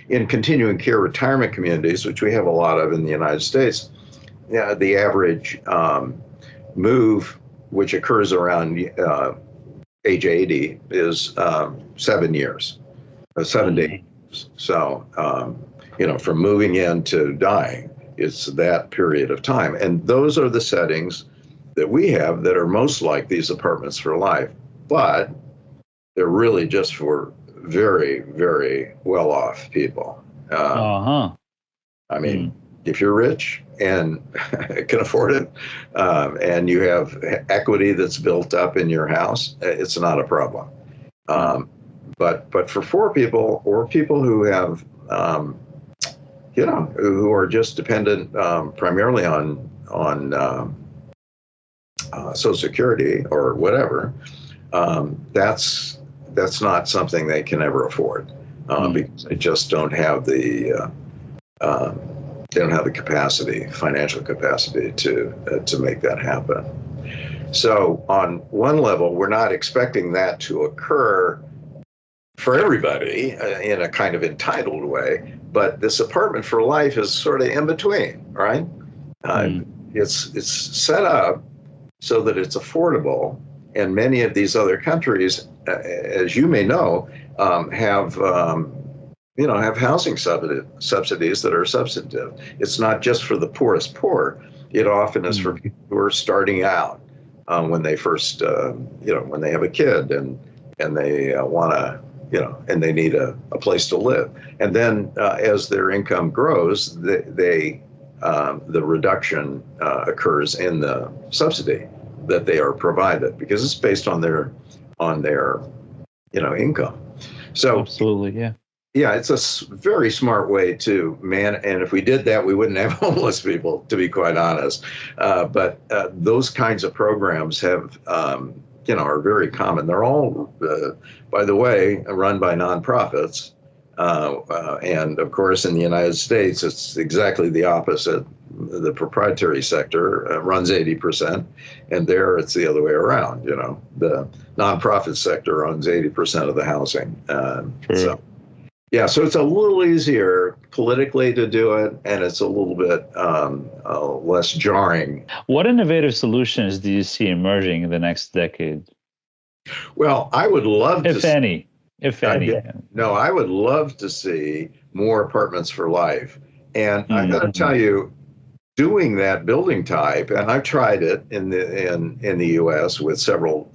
In continuing care retirement communities, which we have a lot of in the United States, the average move, which occurs around age 80, is 7 years, 7 to 8 years. So, from moving in to dying, it's that period of time. And those are the settings that we have that are most like these apartments for life, but they're really just for very, very well-off people. I mean, if you're rich and can afford it, and you have equity that's built up in your house, it's not a problem. But for poor people or people who have, who are just dependent primarily on Social Security or whatever, that's not something they can ever afford because they just don't have the capacity, financial capacity to make that happen. So on one level, we're not expecting that to occur for everybody in a kind of entitled way, but this apartment for life is sort of in between, right? It's set up so that it's affordable, and many of these other countries, as you may know, have housing subsidies that are substantive. It's not just for the poorest poor. It often is for people who are starting out when they first, when they have a kid and they want to, and they need a place to live. And then as their income grows, the reduction occurs in the subsidy that they are provided because it's based on their income. So absolutely, yeah. Yeah, it's a very smart way to and if we did that, we wouldn't have homeless people, to be quite honest. But those kinds of programs have, are very common. They're all, by the way, run by nonprofits. And of course, in the United States, it's exactly the opposite. The proprietary sector runs 80%, and there it's the other way around. The nonprofit sector owns 80% of the housing. So it's a little easier politically to do it, and it's a little bit less jarring. What innovative solutions do you see emerging in the next decade? Well, I would love to. If any. No, I would love to see more apartments for life. And I got to tell you, doing that building type, and I've tried it in the U.S. with several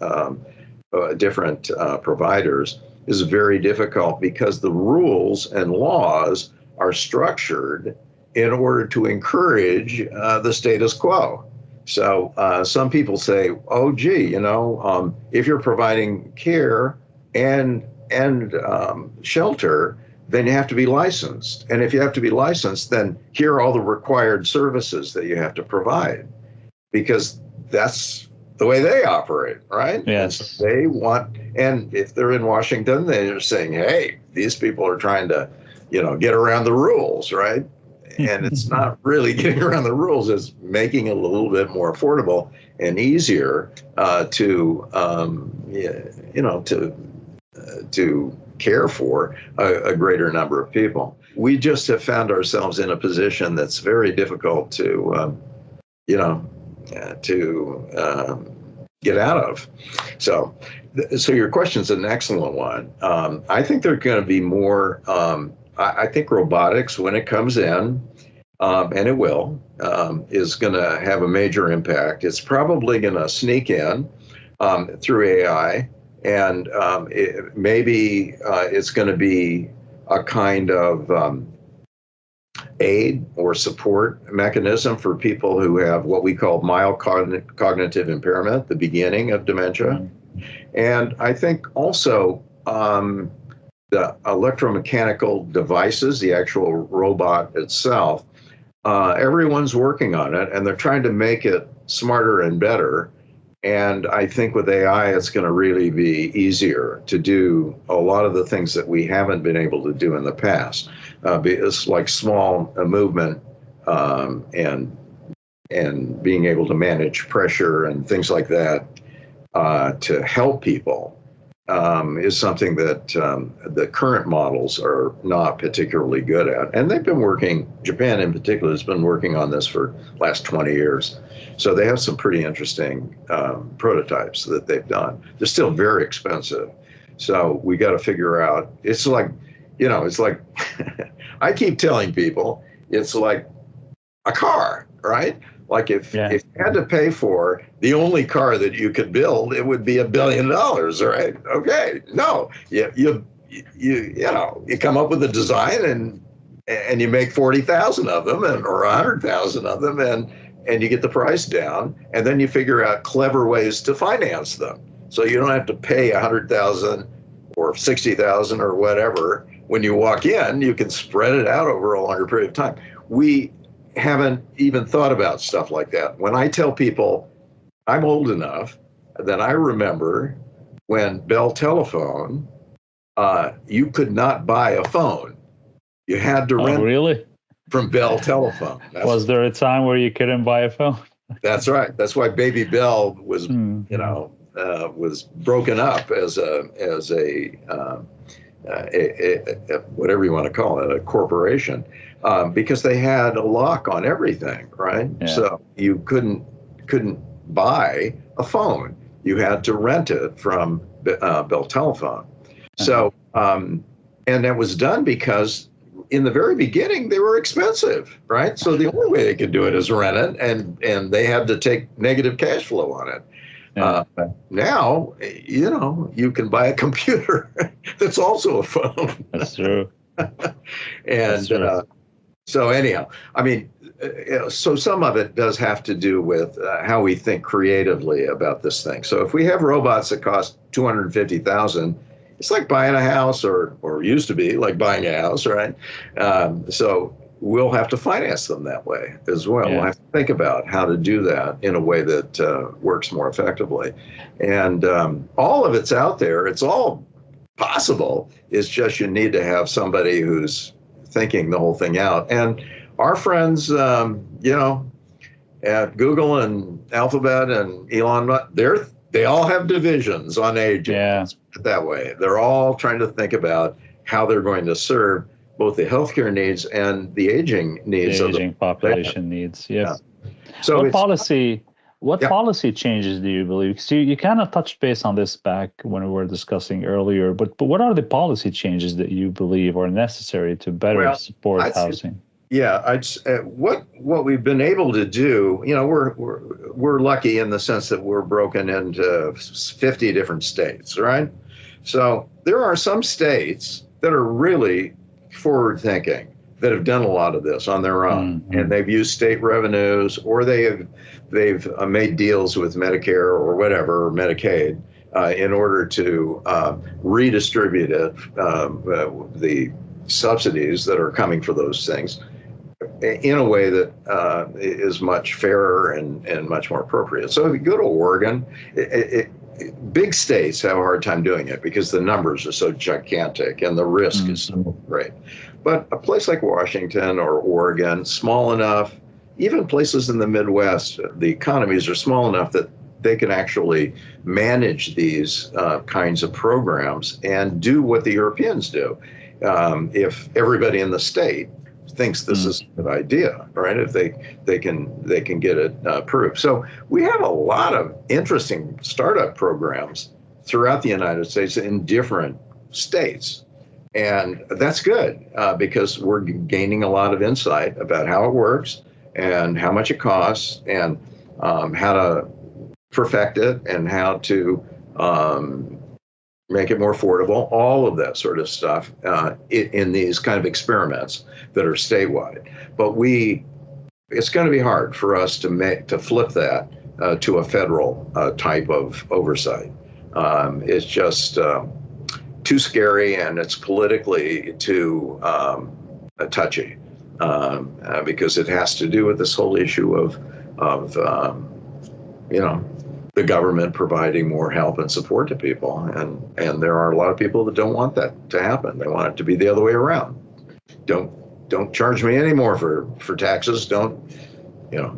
different providers, is very difficult because the rules and laws are structured in order to encourage the status quo. So some people say, oh, gee, if you're providing care and shelter, then you have to be licensed. And if you have to be licensed, then here are all the required services that you have to provide, because that's the way they operate, right? Yes. And so they want, and if they're in Washington, they're saying, hey, these people are trying to, get around the rules, right? And it's not really getting around the rules, it's making it a little bit more affordable and easier to care for a greater number of people. We just have found ourselves in a position that's very difficult to get out of. So your question's an excellent one. I think there are going to be more. I think robotics, when it comes in, and it will, is going to have a major impact. It's probably going to sneak in through AI, and maybe it's going to be a kind of aid or support mechanism for people who have what we call mild cognitive impairment, the beginning of dementia. And I think also the electromechanical devices, the actual robot itself, everyone's working on it, and they're trying to make it smarter and better. And I think with AI, it's going to really be easier to do a lot of the things that we haven't been able to do in the past. It's like small movement and being able to manage pressure and things like that to help people is something that the current models are not particularly good at. And they've been working, Japan in particular has been working on this for the last 20 years. So they have some pretty interesting prototypes that they've done. They're still very expensive. So we got to figure out, it's like, it's like, I keep telling people, it's like a car, right? Like if you had to pay for the only car that you could build, it would be $1 billion, right? Okay, no, you come up with a design and you make 40,000 of them or 100,000 of them and you get the price down, and then you figure out clever ways to finance them, so you don't have to pay 100,000 or 60,000 or whatever when you walk in. You can spread it out over a longer period of time. We haven't even thought about stuff like that. When I tell people I'm old enough that I remember when Bell Telephone, you could not buy a phone. You had to rent really? From Bell Telephone. Was there a time where you couldn't buy a phone? That's right. That's why Baby Bell was, was broken up as a whatever you want to call it, a corporation, because they had a lock on everything, right? Yeah. So you couldn't buy a phone. You had to rent it from Bell Telephone. So, and that was done because in the very beginning they were expensive, right? So the only way they could do it is rent it, and they had to take negative cash flow on it. Now, you can buy a computer that's also a phone. That's true. And so anyhow, I mean, so some of it does have to do with how we think creatively about this thing. So if we have robots that cost $250,000, it's like buying a house, or used to be like buying a house, right? So we'll have to finance them that way as well. Yeah. We'll have to think about how to do that in a way that works more effectively. And all of it's out there. It's all possible. It's just you need to have somebody who's thinking the whole thing out. And our friends, at Google and Alphabet and Elon Musk, they all have divisions on aging. Yeah. That way. They're all trying to think about how they're going to serve both the healthcare needs and the aging needs of the population needs. Yes. Yeah. So what policy changes do you believe? Because you kind of touched base on this back when we were discussing earlier, but what are the policy changes that you believe are necessary to better support housing? What we've been able to do, we're lucky in the sense that we're broken into 50 different states, right? So there are some states that are really forward thinking, that have done a lot of this on their own, and they've used state revenues, or they've made deals with Medicare or whatever, or Medicaid, in order to redistribute it, the subsidies that are coming for those things, in a way that is much fairer and much more appropriate. So if you go to Oregon, big states have a hard time doing it because the numbers are so gigantic and the risk is so great. But a place like Washington or Oregon, small enough, even places in the Midwest, the economies are small enough that they can actually manage these kinds of programs and do what the Europeans do. If everybody in the state thinks this is a good idea, right? If they can get it approved. So we have a lot of interesting startup programs throughout the United States in different states. And that's good because we're gaining a lot of insight about how it works and how much it costs and how to perfect it and how to make it more affordable, all of that sort of stuff in these kind of experiments that are statewide. But it's going to be hard for us to flip that to a federal type of oversight. It's just too scary, and it's politically too touchy because it has to do with this whole issue of the government providing more help and support to people, and there are a lot of people that don't want that to happen. They want it to be the other way around. Don't charge me any more for taxes. Don't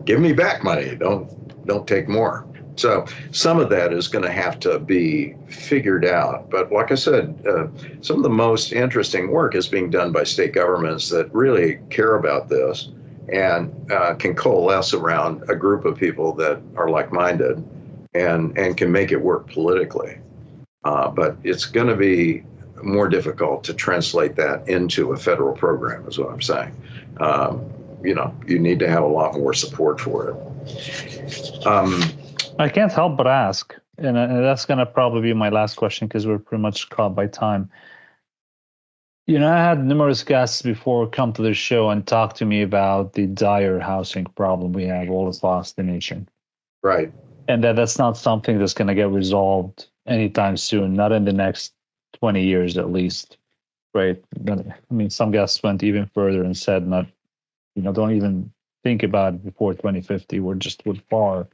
give me back money. Don't take more. So some of that is going to have to be figured out. But like I said, some of the most interesting work is being done by state governments that really care about this and can coalesce around a group of people that are like-minded and can make it work politically. But it's going to be more difficult to translate that into a federal program, is what I'm saying. You need to have a lot more support for it. I can't help but ask, and that's going to probably be my last question because we're pretty much caught by time. I had numerous guests before come to the show and talk to me about the dire housing problem we have all across the nation. Right. And that's not something that's going to get resolved anytime soon, not in the next 20 years at least, right? I mean, some guests went even further and said, don't even think about it before 2050. We're far.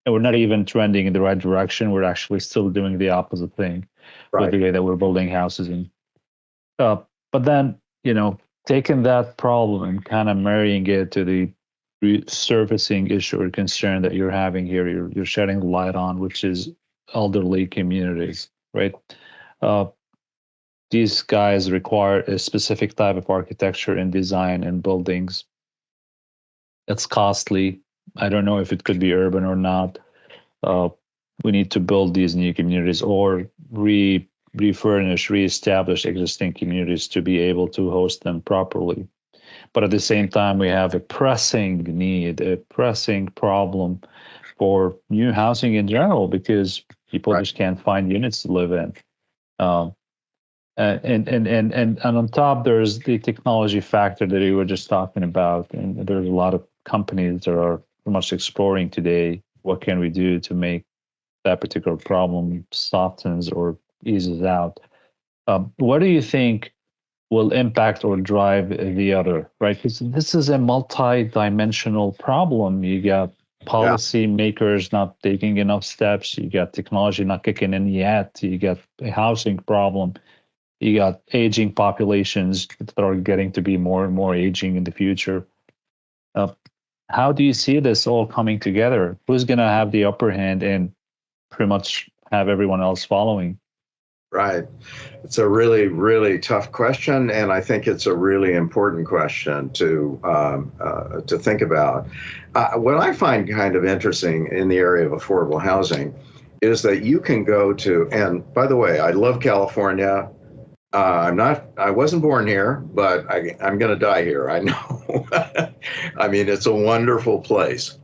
And we're not even trending in the right direction. We're actually still doing the opposite thing with the way that we're building houses. But then, taking that problem and kind of marrying it to the resurfacing issue or concern that you're having here, you're shedding light on, which is elderly communities, right? These guys require a specific type of architecture and design in buildings. It's costly. I don't know if it could be urban or not. We need to build these new communities or refurnish, reestablish existing communities to be able to host them properly. But at the same time, we have a pressing need, a pressing problem for new housing in general because people just can't find units to live in. And on top, there's the technology factor that you were just talking about, and there's a lot of companies that are pretty much exploring today what can we do to make that particular problem softens or eases out. What do you think will impact or drive the other, right? Because this is a multi-dimensional problem. You got policy makers not taking enough steps. You got technology not kicking in yet. You got a housing problem. You got aging populations that are getting to be more and more aging in the future. How do you see this all coming together? Who's going to have the upper hand and pretty much have everyone else following? Right. It's a really, really tough question, and I think it's a really important question to think about. What I find kind of interesting in the area of affordable housing is that you can go to, and by the way, I love California. I wasn't born here, but I'm going to die here. I know. I mean, it's a wonderful place,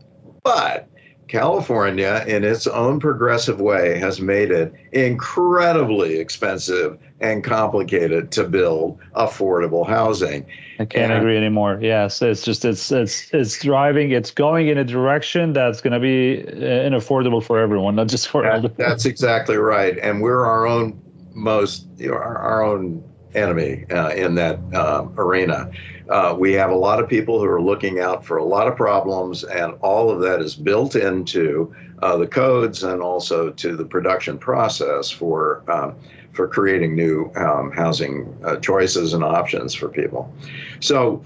but California, in its own progressive way, has made it incredibly expensive and complicated to build affordable housing. I can't agree anymore. Yes, it's driving. It's going in a direction that's going to be inaffordable for everyone, not just for elderly. That's exactly right, and we're our own our own enemy in that arena. We have a lot of people who are looking out for a lot of problems, and all of that is built into the codes and also to the production process for creating new housing choices and options for people. So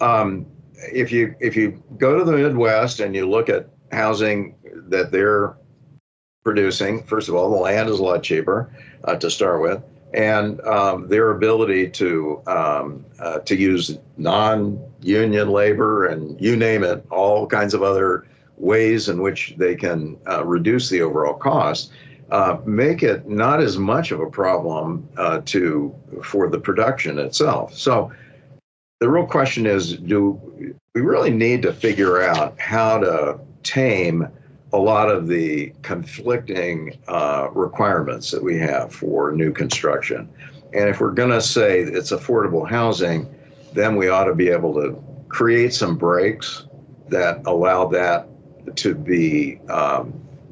if you go to the Midwest and you look at housing that they're producing, first of all, the land is a lot cheaper to start with. And their ability to use non-union labor and you name it, all kinds of other ways in which they can reduce the overall cost, make it not as much of a problem for the production itself. So the real question is, do we really need to figure out how to tame a lot of the conflicting requirements that we have for new construction? And if we're going to say it's affordable housing, then we ought to be able to create some breaks that allow that to be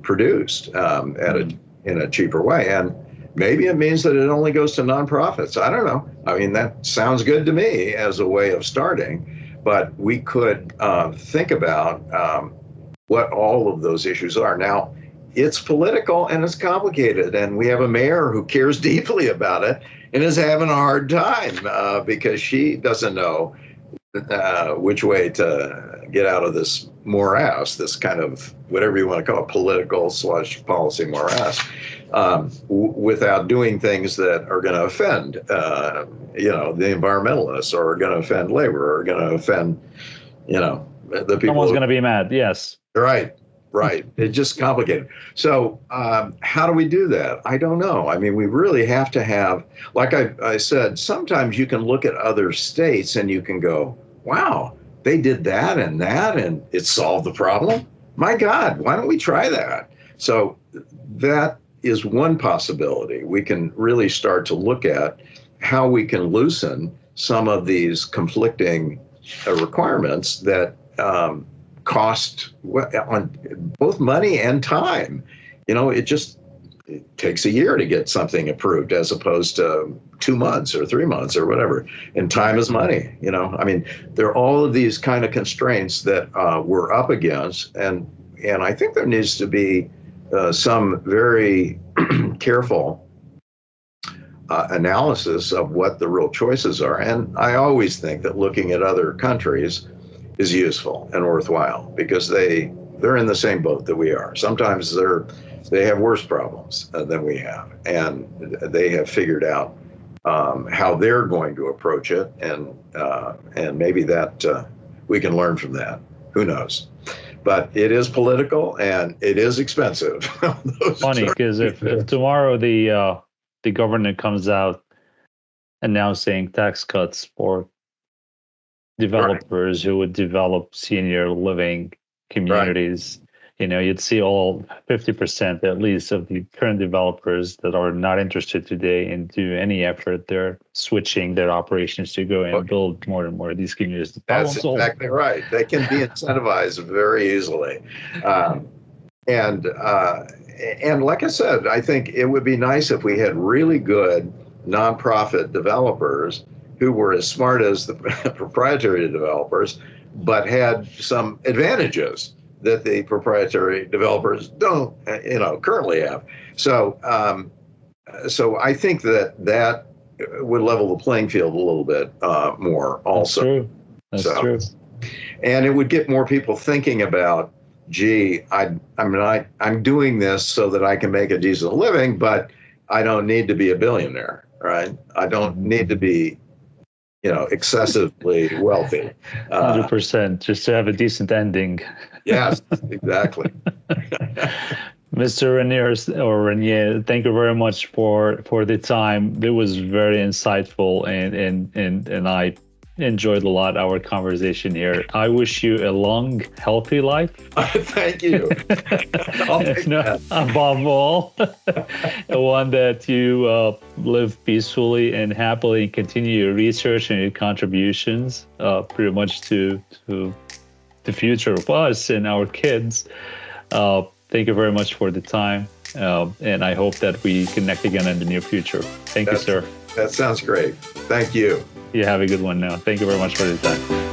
produced in a cheaper way. And maybe it means that it only goes to nonprofits. I don't know. I mean, that sounds good to me as a way of starting, but we could think about what all of those issues are. Now, it's political and it's complicated, and we have a mayor who cares deeply about it and is having a hard time because she doesn't know which way to get out of this morass, this kind of whatever you want to call it, political/policy morass, without doing things that are going to offend, the environmentalists, or are going to offend labor, or are going to offend, the people. Someone's going to be mad. Yes. Right. It's just complicated. So how do we do that? I don't know. I mean, we really have to have, like I said, sometimes you can look at other states and you can go, wow, they did that and it solved the problem. My God, why don't we try that? So that is one possibility. We can really start to look at how we can loosen some of these conflicting requirements that cost on both money and time. It takes a year to get something approved as opposed to 2 months or 3 months or whatever. And time is money. I mean, there are all of these kind of constraints that we're up against. And I think there needs to be some very careful analysis of what the real choices are. And I always think that looking at other countries is useful and worthwhile, because they're in the same boat that we are. Sometimes they have worse problems than we have, and they have figured out how they're going to approach it, and maybe that we can learn from that. Who knows? But it is political and it is expensive. Funny, because if tomorrow the government comes out announcing tax cuts for developers who would develop senior living communities, you'd see all 50% at least of the current developers that are not interested today in do any effort. They're switching their operations to go and build more and more of these communities. That's exactly right. They can be incentivized very easily. And like I said, I think it would be nice if we had really good nonprofit developers who were as smart as the proprietary developers, but had some advantages that the proprietary developers don't, currently have. So I think that would level the playing field a little bit more. Also, that's true. And it would get more people thinking about, gee, I'm doing this so that I can make a decent living, but I don't need to be a billionaire, right? I don't need to be excessively wealthy. 100%, just to have a decent ending. Yes, exactly. Mr. Regnier, thank you very much for the time. It was very insightful, and I enjoyed a lot our conversation here. I wish you a long, healthy life. Thank you. Above all, one that you live peacefully and happily and continue your research and your contributions pretty much to the future of us and our kids. Thank you very much for the time. And I hope that we connect again in the near future. Thank you, sir. That sounds great. Thank you. You have a good one now. Thank you very much for the time.